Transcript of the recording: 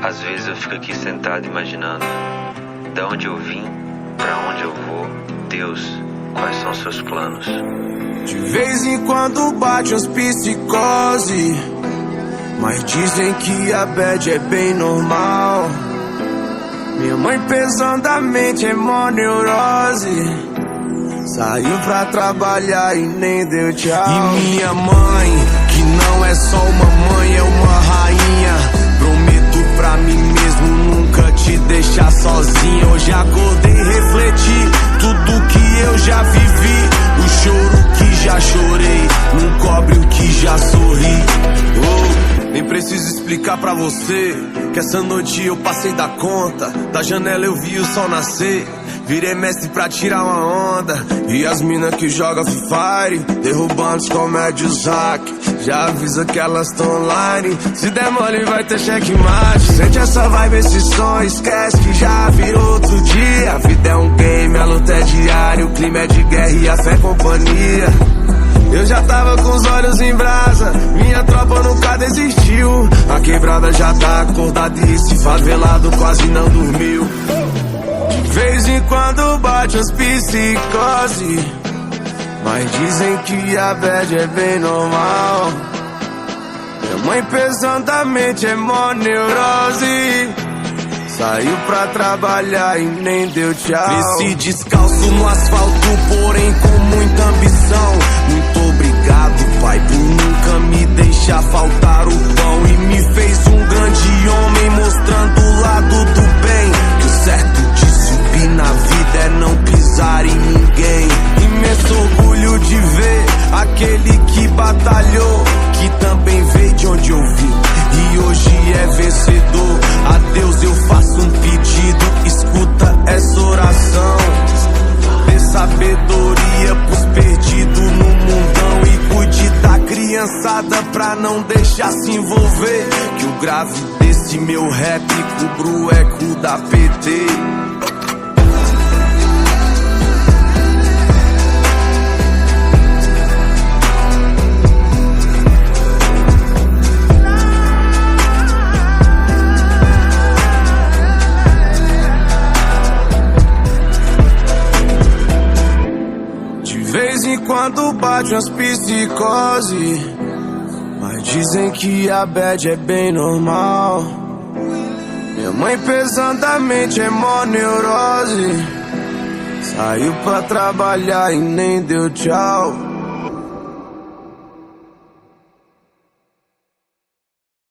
Às vezes eu fico aqui sentado imaginando da onde eu vim, pra onde eu vou. Deus, quais são seus planos? De vez em quando bate as psicose, mas dizem que a bad é bem normal. Minha mãe pesadamente é mó neurose, saiu pra trabalhar e nem deu tchau. E minha mãe, que não é só uma mãe, é uma rainha. Prometo pra mim mesmo nunca te deixar sozinha. Hoje acordei e refleti tudo que eu já vivi. O choro que já chorei não cobre o que já sorri. Oh, nem preciso explicar pra você que essa noite eu passei da conta. Da janela eu vi o sol nascer, virei mestre pra tirar uma onda. E as mina que joga Free Fire, derrubando os comédios hack. Já avisa que elas tão online, se der mole vai ter checkmate. Sente essa vibe, esse som, esquece que já virou outro dia. A vida é um game, a luta é diária, o clima é de guerra e a fé é companhia. Eu já tava com os olhos em brasa, minha tropa nunca desistiu. A quebrada já tá acordada e esse favelado quase não dormiu. De vez em quando bate as psicose, mas dizem que a bad é bem normal. Minha mãe pesadamente é mó neurose, saiu pra trabalhar e nem deu tchau. Desci descalço no asfalto, porém com muita ambição. Muito obrigado, pai, por nunca me deixar faltar o pão. E me fez um grande homem, mostrando o lado do bem. Que o certo de subir na vida é não pisar em ninguém. Imenso orgulho de ver aquele que batalhou, que também veio de onde eu vim e hoje é vencedor. A Deus eu faço um pedido, escuta essa oração. Dê sabedoria pros perdidos no mundão e cuide da criançada pra não deixar se envolver. Que o grave desse meu rap cubra o eco da PT. De vez em quando bate umas psicose, mas dizem que a bad é bem normal. Minha mãe pesadamente é mó neurose, saiu pra trabalhar e nem deu tchau.